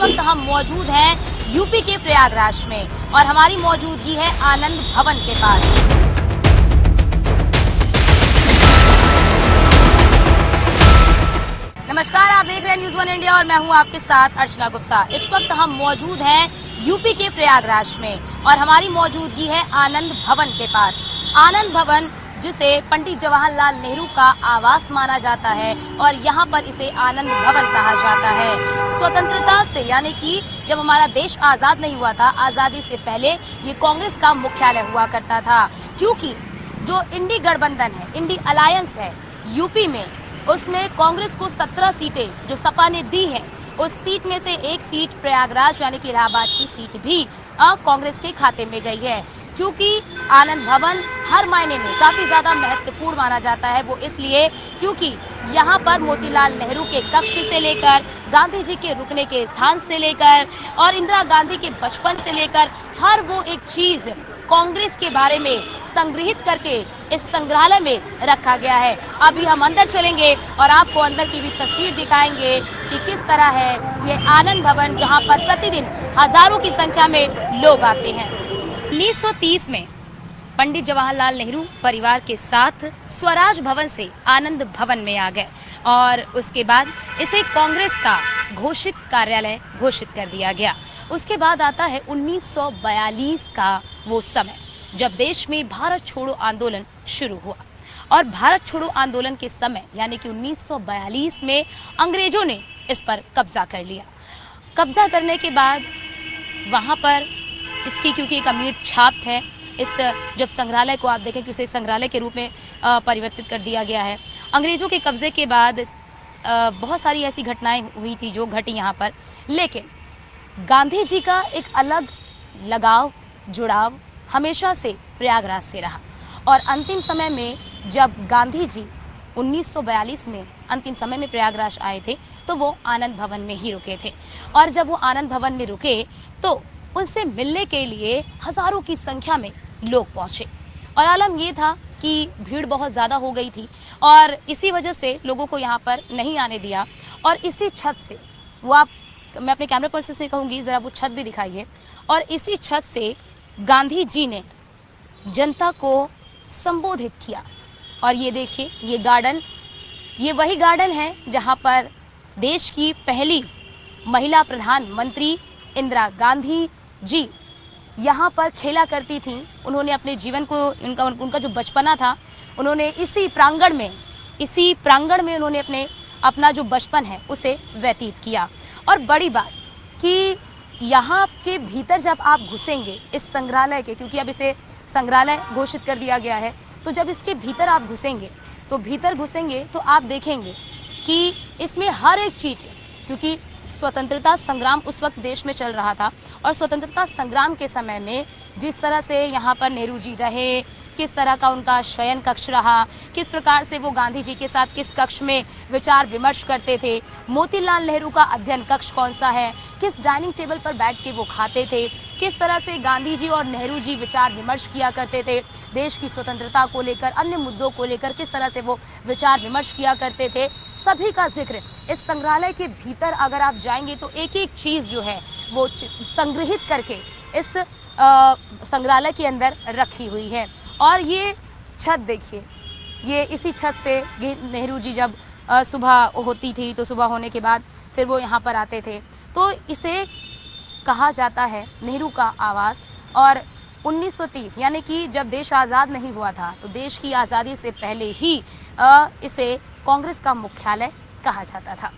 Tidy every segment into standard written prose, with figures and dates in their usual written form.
वक्त हम मौजूद हैं यूपी के प्रयागराज में और हमारी मौजूदगी है आनंद भवन के पास। नमस्कार, आप देख रहे हैं न्यूज़ 1 इंडिया और मैं हूं आपके साथ अर्चना गुप्ता। इस वक्त हम मौजूद हैं यूपी के प्रयागराज में और हमारी मौजूदगी है आनंद भवन के पास। आनंद भवन जिसे पंडित जवाहरलाल नेहरू का आवास माना जाता है और यहाँ पर इसे आनंद भवन कहा जाता है। स्वतंत्रता से यानी कि जब हमारा देश आज़ाद नहीं हुआ था, आज़ादी से पहले ये कांग्रेस का मुख्यालय हुआ करता था, क्योंकि जो इंडी गठबंधन है, इंडी अलायंस है यूपी में, उसमें कांग्रेस को 17 सीटें जो सपा ने दी हैं, उस सीट में से एक सीट प्रयागराज यानी कि इलाहाबाद की सीट भी कांग्रेस के खाते में गई है। क्योंकि आनंद भवन हर मायने में काफ़ी ज़्यादा महत्वपूर्ण माना जाता है, वो इसलिए क्योंकि यहाँ पर मोतीलाल नेहरू के कक्ष से लेकर गांधी जी के रुकने के स्थान से लेकर और इंदिरा गांधी के बचपन से लेकर हर वो एक चीज़ कांग्रेस के बारे में संग्रहित करके इस संग्रहालय में रखा गया है। अभी हम अंदर चलेंगे और आपको अंदर की भी तस्वीर दिखाएंगे कि किस तरह है ये आनंद भवन, जहाँ पर प्रतिदिन हजारों की संख्या में लोग आते हैं। 1930 में पंडित जवाहरलाल नेहरू परिवार के साथ स्वराज भवन से आनंद भवन में आ गए और उसके बाद इसे कांग्रेस का घोषित कार्यालय घोषित कर दिया गया। उसके बाद आता है 1942 का वो समय जब देश में भारत छोड़ो आंदोलन शुरू हुआ और भारत छोड़ो आंदोलन के समय यानी कि 1942 में अंग्रेजों ने इस पर कब्जा कर लिया। कब्जा करने के बाद वहाँ पर इसकी क्योंकि एक अमीर छाप है, इस जब संग्रहालय को आप देखें कि उसे संग्रहालय के रूप में परिवर्तित कर दिया गया है। अंग्रेजों के कब्जे के बाद बहुत सारी ऐसी घटनाएं हुई थी जो घटी यहाँ पर, लेकिन गांधी जी का एक अलग लगाव जुड़ाव हमेशा से प्रयागराज से रहा और अंतिम समय में जब गांधी जी 1942 में अंतिम समय में प्रयागराज आए थे तो वो आनंद भवन में ही रुके थे और जब वो आनंद भवन में रुके तो उनसे मिलने के लिए हजारों की संख्या में लोग पहुंचे और आलम ये था कि भीड़ बहुत ज़्यादा हो गई थी और इसी वजह से लोगों को यहाँ पर नहीं आने दिया। और इसी छत से वो मैं अपने कैमरा पर्सन से कहूँगी ज़रा वो छत भी दिखाइए, और इसी छत से गांधी जी ने जनता को संबोधित किया। और ये देखिए ये गार्डन, ये वही गार्डन है जहाँ पर देश की पहली महिला प्रधानमंत्री इंदिरा गांधी जी यहाँ पर खेला करती थी। उन्होंने अपने जीवन को उनका जो बचपना था उन्होंने इसी प्रांगण में उन्होंने अपना जो बचपन है उसे व्यतीत किया। और बड़ी बात कि यहाँ के भीतर जब आप घुसेंगे इस संग्रहालय के, क्योंकि अब इसे संग्रहालय घोषित कर दिया गया है, तो जब इसके भीतर आप घुसेंगे तो आप देखेंगे कि इसमें हर एक चीज़, क्योंकि स्वतंत्रता संग्राम उस वक्त देश में चल रहा था और स्वतंत्रता संग्राम के समय में जिस तरह से यहाँ पर नेहरू जी रहे, किस तरह का उनका शयन कक्ष रहा, किस प्रकार से वो गांधी जी के साथ किस कक्ष में विचार विमर्श करते थे, मोतीलाल नेहरू का अध्ययन कक्ष कौन सा है, किस डाइनिंग टेबल पर बैठ के वो खाते थे, किस तरह से गांधी जी और नेहरू जी विचार विमर्श किया करते थे, देश की स्वतंत्रता को लेकर, अन्य मुद्दों को लेकर किस तरह से वो विचार विमर्श किया करते थे, सभी का जिक्र इस संग्रहालय के भीतर अगर आप जाएंगे तो एक एक चीज़ जो है वो संग्रहित करके इस संग्रहालय के अंदर रखी हुई है। और ये छत देखिए, ये इसी छत से नेहरू जी जब सुबह होती थी तो सुबह होने के बाद फिर वो यहाँ पर आते थे, तो इसे कहा जाता है नेहरू का आवास। और 1930 यानी कि जब देश आज़ाद नहीं हुआ था तो देश की आज़ादी से पहले ही इसे कांग्रेस का मुख्यालय कहा जाता था।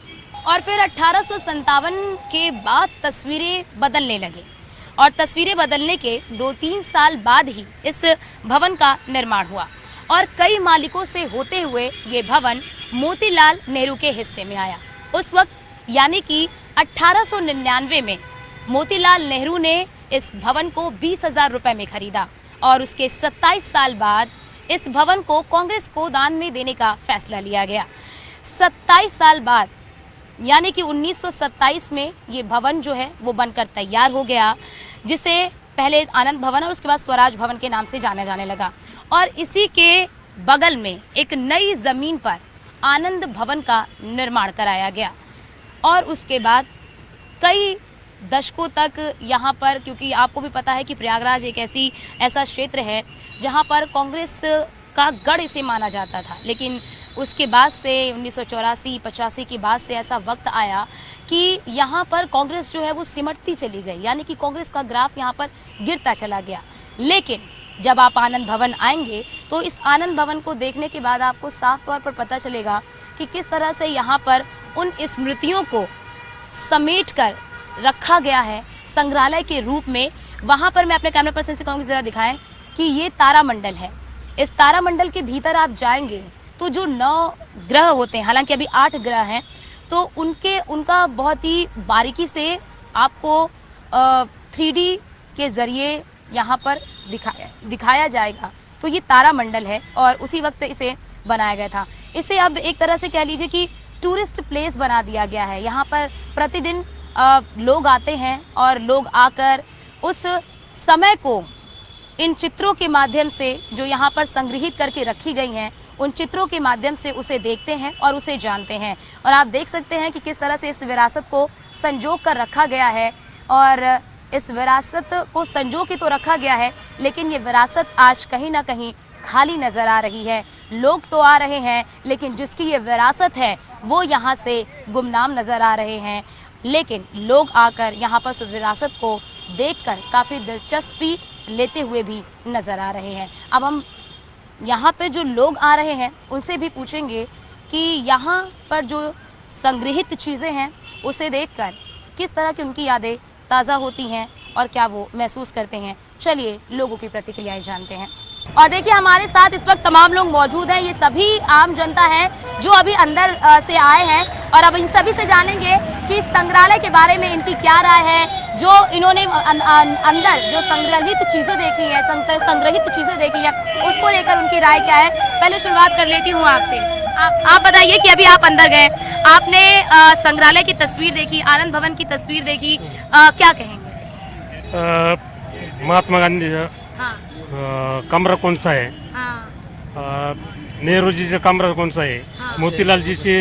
और फिर 1857 के बाद तस्वीरें बदलने लगी और तस्वीरें बदलने के 2-3 साल बाद ही इस भवन का निर्माण हुआ और कई मालिकों से होते हुए ये भवन मोतीलाल नेहरू के हिस्से में आया। उस वक्त यानी कि 1899 में मोतीलाल नेहरू ने इस भवन को 20,000 रुपए में खरीदा और उसके 27 साल बाद इस भवन को कांग्रेस को दान में देने का फैसला लिया गया। 27 साल बाद यानी कि 1927 में ये भवन जो है वो बनकर तैयार हो गया, जिसे पहले आनंद भवन और उसके बाद स्वराज भवन के नाम से जाना जाने लगा। और इसी के बगल में एक नई जमीन पर आनंद भवन का निर्माण कराया गया और उसके बाद कई दशकों तक यहाँ पर, क्योंकि आपको भी पता है कि प्रयागराज एक ऐसा क्षेत्र है जहाँ पर कांग्रेस का गढ़ इसे माना जाता था, लेकिन उसके बाद से 1984-85 के बाद से ऐसा वक्त आया कि यहाँ पर कांग्रेस जो है वो सिमटती चली गई, यानी कि कांग्रेस का ग्राफ यहाँ पर गिरता चला गया। लेकिन जब आप आनंद भवन आएंगे तो इस आनंद भवन को देखने के बाद आपको साफ तौर पर पता चलेगा कि किस तरह से यहाँ पर उन स्मृतियों को समेट कर रखा गया है संग्रहालय के रूप में। वहाँ पर मैं अपने कैमरा पर्सन से कहूँगी जरा दिखाएं कि ये तारामंडल है। इस तारामंडल के भीतर आप जाएंगे तो जो 9 ग्रह होते हैं, हालांकि अभी 8 ग्रह हैं, तो उनका बहुत ही बारीकी से आपको 3D के जरिए यहाँ पर दिखाया जाएगा। तो ये तारामंडल है और उसी वक्त इसे बनाया गया था। इसे अब एक तरह से कह लीजिए कि टूरिस्ट प्लेस बना दिया गया है। यहाँ पर प्रतिदिन लोग आते हैं और लोग आकर उस समय को इन चित्रों के माध्यम से जो यहाँ पर संग्रहित करके रखी गई हैं, उन चित्रों के माध्यम से उसे देखते हैं और उसे जानते हैं। और आप देख सकते हैं कि किस तरह से इस विरासत को संजो कर रखा गया है। और इस विरासत को संजो के तो रखा गया है, लेकिन ये विरासत आज कहीं ना कहीं खाली नजर आ रही है। लोग तो आ रहे हैं, लेकिन जिसकी ये विरासत है वो यहाँ से गुमनाम नजर आ रहे हैं। लेकिन लोग आकर यहाँ पर उस विरासत को देखकर काफ़ी दिलचस्पी लेते हुए भी नजर आ रहे हैं। अब हम यहाँ पे जो लोग आ रहे हैं उनसे भी पूछेंगे कि यहाँ पर जो संग्रहित चीज़ें हैं उसे देखकर किस तरह की उनकी यादें ताज़ा होती हैं और क्या वो महसूस करते हैं। चलिए लोगों की प्रतिक्रियाएं जानते हैं। और देखिए हमारे साथ इस वक्त तमाम लोग मौजूद हैं। ये सभी आम जनता है जो अभी अंदर से आए हैं और अब इन सभी से जानेंगे कि संग्रहालय के बारे में इनकी क्या राय है। जो इन्होंने अंदर जो संग्रहित चीज़ें देखी है, संग्रहित चीज़ें देखी है, उसको लेकर उनकी राय क्या है। पहले शुरुआत कर लेती हूँ आपसे। आप बताइए कि अभी आप अंदर गए, आपने संग्रहालय की तस्वीर देखी, आनंद भवन की तस्वीर देखी, क्या कहेंगे? महात्मा गांधी हाँ। कमरा कौन सा है? हाँ। नेहरू जी से कमरा कौन सा है? हाँ। मोतीलाल जी से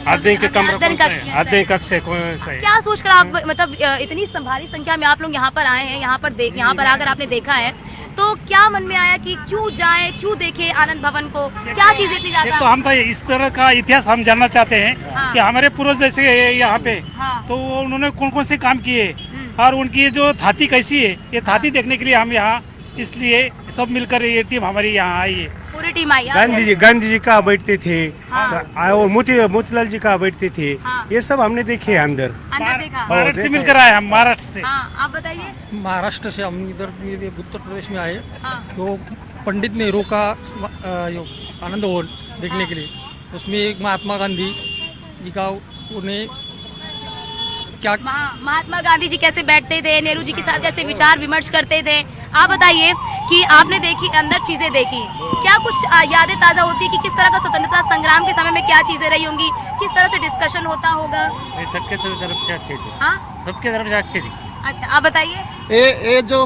अध्ययन के कमरा कौन सा है? अध्ययन कक्ष कौन सा है? क्या सोचकर आप मतलब इतनी भारी संख्या में आप लोग यहाँ पर आए हैं, यहाँ पर आकर आपने देखा है, तो क्या मन में आया कि क्यों जाएं, क्यों देखें आनंद भवन को? क्या चीजें इतनी ज्यादा? तो हम तो इस तरह का इतिहास हम जानना चाहते हैं। हाँ। कि हमारे पूर्वज जैसे यहाँ पे हाँ। तो उन्होंने कौन कौन से काम किए और उनकी जो धाती कैसी है, ये धाती देखने के लिए हम यहाँ, इसलिए सब मिलकर ये टीम हमारी यहाँ आई है। पूरी टीम आई। गांधी जी कहाँ बैठते थे। हाँ। और मोतीलाल जी कहाँ बैठते थे। हाँ। ये सब हमने देखे अंदर देखा। महाराष्ट्र से मिलकर आए हम, महाराष्ट्र से। हाँ, आप बताइए। महाराष्ट्र से हम इधर उत्तर प्रदेश में आए। हाँ। तो पंडित नेहरू का आनंद भवन देखने के लिए, उसमें एक महात्मा गांधी जी का उन्हें क्या महात्मा गांधी जी कैसे बैठते थे, नेहरू जी के साथ कैसे विचार विमर्श करते थे। आप बताइए कि आपने देखी अंदर चीजें देखी, क्या कुछ यादें ताजा होती कि किस तरह का स्वतंत्रता संग्राम के समय में क्या चीजें रही होंगी, किस तरह से डिस्कशन होता होगा? सबके तरफ से अच्छे थे। हाँ, सबके तरफ से अच्छे थे। अच्छा, आप बताइए। ये जो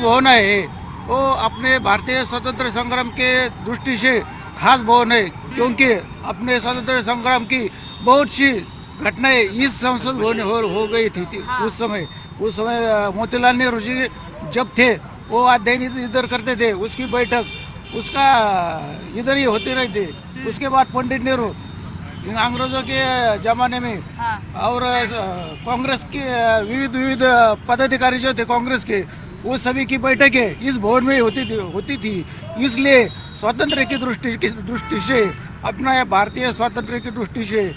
भवन है वो अपने भारतीय स्वतंत्र संग्राम के दृष्टि से खास भवन है, क्योंकि अपने स्वतंत्र संग्राम की बहुत सी घटनाएं इस संसद भवन हो गई थी। हाँ। उस समय मोतीलाल नेहरू जी जब थे वो अध्ययन इधर करते थे, उसकी बैठक उसका इधर ही होती रही थी। उसके बाद पंडित नेहरू अंग्रेजों के जमाने में हाँ। और कांग्रेस के विविध पदाधिकारी जो थे कांग्रेस के, वो सभी की बैठकें इस भवन में होती थी। इसलिए स्वतंत्र की दृष्टि से अपना भारतीय स्वतंत्र की दृष्टि से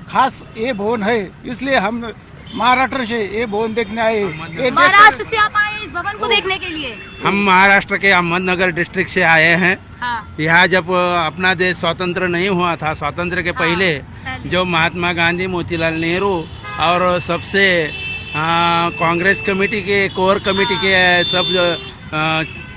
खास ये भवन है। इसलिए हम महाराष्ट्र से ये भवन देखने आए। महाराष्ट्र से आप आए इस भवन को देखने के लिए? हम महाराष्ट्र के अहमदनगर डिस्ट्रिक्ट से आए हैं। हाँ। यहाँ जब अपना देश स्वतंत्र नहीं हुआ था, स्वतंत्र के पहले जो महात्मा गांधी, मोतीलाल नेहरू और सबसे कांग्रेस कमेटी के, कोर कमेटी के सब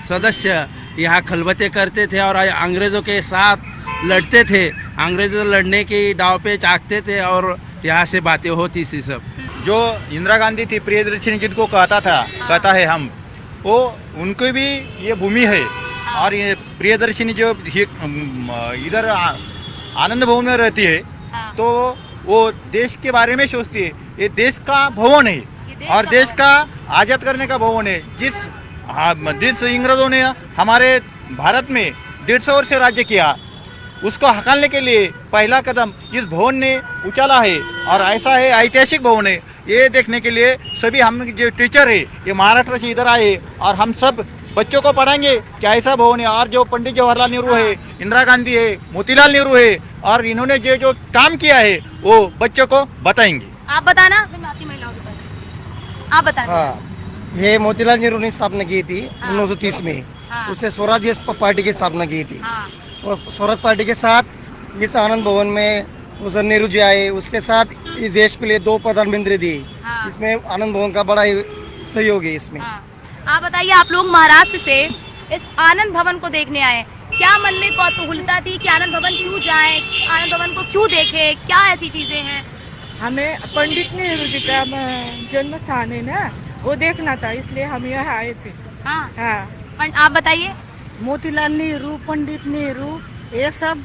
सदस्य यहाँ खलबते करते थे और अंग्रेज़ों के साथ लड़ते थे, अंग्रेज़ों लड़ने की दाव पे चाकते थे और यहाँ से बातें होती थी सब। जो इंदिरा गांधी थी, प्रियदर्शिनी जिनको कहता है हम, वो उनको भी ये भूमि है। और ये प्रियदर्शिनी जो इधर आनंद भवन में रहती है, तो वो देश के बारे में सोचती है ये देश का भवन है देश और का देश भवन का आजाद करने का भवन है। जिस इंग्रजों ने हमारे भारत में 150 वर्ष राज्य किया, उसको हटाने के लिए पहला कदम इस भवन ने उछाला है और ऐसा है ऐतिहासिक भवन है। ये देखने के लिए सभी हम जो टीचर है ये महाराष्ट्र से इधर आए और हम सब बच्चों को पढ़ाएंगे कि ऐसा भवन है। और जो पंडित जवाहरलाल नेहरू है, इंदिरा गांधी है, मोतीलाल नेहरू है और इन्होंने जो काम किया है वो बच्चों को बताएंगे। आप बताना, फिर मैं आती महिलाओं के पास। आप बताना। हाँ, ये मोतीलाल नेहरू ने स्थापना की थी 1930 में। हाँ। उससे स्वराज्य पार्टी की स्थापना की थी हाँ, और स्वराज पार्टी के साथ इस आनंद भवन में उस नेहरू जी आए, उसके साथ इस देश के लिए 2 प्रधानमंत्री दिए। हाँ। इसमें आनंद भवन का बड़ा ही सहयोग है इसमें। हाँ। आप बताइए, आप लोग महाराष्ट्र से इस आनंद भवन को देखने आए, क्या मन में कौतूहलता थी कि आनंद भवन क्यों जाएं, आनंद भवन को क्यों देखें, क्या ऐसी चीजें हैं? हमें पंडित नेहरू जी का जन्म स्थान है ना, वो देखना था, इसलिए हम यहाँ आए थे। हाँ, हाँ, आप बताइए। मोतीलाल नेहरू, पंडित नेहरू, ये सब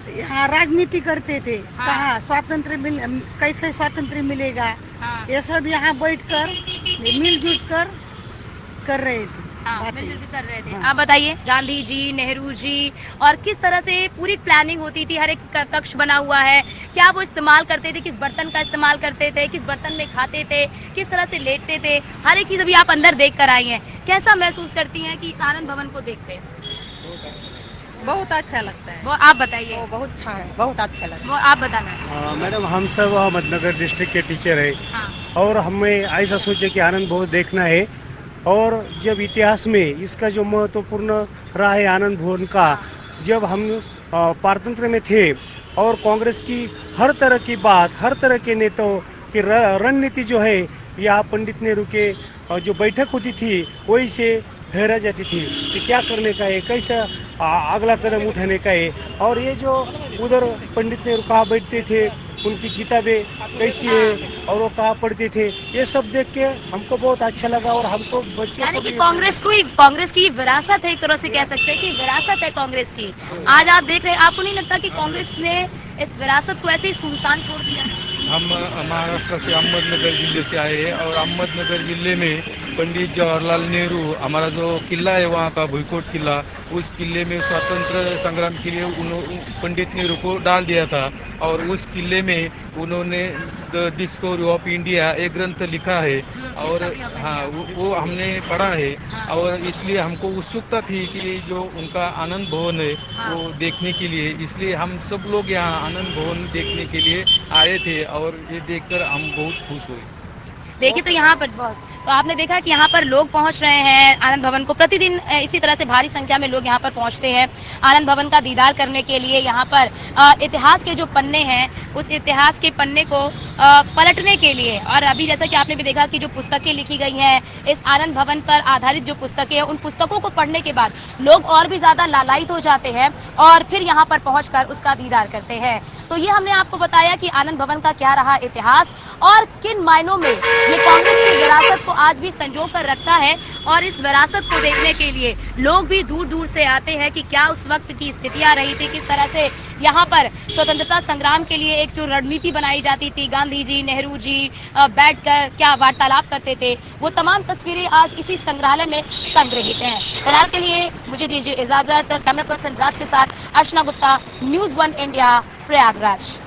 यहाँ राजनीति करते थे। हाँ। कहाँ कैसे स्वातंत्र मिलेगा, हाँ, ये सब यहाँ बैठकर मिलजुल कर रहे थे। हाँ, बातें। मिलजुल कर रहे थे। आप बताइए, गांधी जी, नेहरू जी, और किस तरह से पूरी प्लानिंग होती थी, हर एक कक्ष बना हुआ है, क्या वो इस्तेमाल करते थे, किस बर्तन का इस्तेमाल करते थे, किस बर्तन में खाते थे, किस तरह से लेटते थे, हर एक चीज अभी आप अंदर देख कर आई हैं। कैसा महसूस करती हैं कि आनंद भवन को देखते हैं? बहुत अच्छा लगता है। वो आप बताइए। वो बहुत अच्छा है, बहुत अच्छा लगता वो आप बताना। मैडम हम सब अहमदनगर डिस्ट्रिक्ट के टीचर है हाँ, और हमें ऐसा सोचे कि आनंद भवन देखना है। और जब इतिहास में इसका जो महत्वपूर्ण रहा है आनंद भवन का, जब हम पारतंत्र में थे और कांग्रेस की हर तरह की बात, हर तरह के नेताओं की रणनीति जो है, यहाँ पंडित नेहरू के जो बैठक होती थी वही से ठहरा जाती थी कि क्या करने का है, कैसा अगला कदम उठाने का है। और ये जो उधर पंडित नेहरू कहाँ बैठते थे, उनकी किताबें कैसी है और वो कहाँ पढ़ते थे, ये सब देख के हमको बहुत अच्छा लगा। और हमको बच्चों यानी को कि भी कांग्रेस की विरासत है, एक तरह से कह सकते हैं कि विरासत है कांग्रेस की। आज आप देख रहे हैं, आपको नहीं लगता कि कांग्रेस ने इस विरासत को ऐसे ही सुनसान छोड़ दिया? हम महाराष्ट्र से अहमदनगर जिले से आए हैं और अहमदनगर जिले में पंडित जवाहरलाल नेहरू, हमारा जो किला है वहाँ का भुईकोट किला, उस किले में स्वतंत्र संग्राम के लिए पंडित नेहरू को डाल दिया था। और उस किले में उन्होंने द डिस्कवरी ऑफ इंडिया एक ग्रंथ लिखा है और हाँ वो हमने पढ़ा है। और इसलिए हमको उत्सुकता थी कि जो उनका आनंद भवन है वो देखने के लिए, इसलिए हम सब लोग यहाँ आनंद भवन देखने के लिए आए थे और ये देखकर हम बहुत खुश हुए। देखिए, तो यहाँ पर तो आपने देखा कि यहाँ पर लोग पहुँच रहे हैं आनंद भवन को। प्रतिदिन इसी तरह से भारी संख्या में लोग यहाँ पर पहुँचते हैं आनंद भवन का दीदार करने के लिए। यहाँ पर इतिहास के जो पन्ने हैं, उस इतिहास के पन्ने को पलटने के लिए, और अभी जैसा कि आपने भी देखा कि जो पुस्तकें लिखी गई हैं इस आनंद भवन पर आधारित जो पुस्तकें हैं, उन पुस्तकों को पढ़ने के बाद लोग और भी ज़्यादा लालायित हो जाते हैं और फिर यहाँ पर पहुँच उसका दीदार करते हैं। तो ये हमने आपको बताया कि आनंद भवन का क्या रहा इतिहास और किन मायनों में ये कांग्रेस की विरासत को आज भी संजो कर रखता है। और इस विरासत को देखने के लिए लोग भी दूर दूर से आते हैं कि क्या उस वक्त की स्थितियां रही थी, किस तरह से यहाँ पर स्वतंत्रता संग्राम के लिए एक जो रणनीति बनाई जाती थी, गांधी जी, नेहरू जी बैठकर क्या वार्तालाप करते थे, वो तमाम तस्वीरें आज इसी संग्रहालय में संग्रहित हैं। फिलहाल के लिए मुझे दीजिए इजाजत। कैमरा पर्सन राज के साथ अर्चना गुप्ता, न्यूज़ 1 इंडिया, प्रयागराज।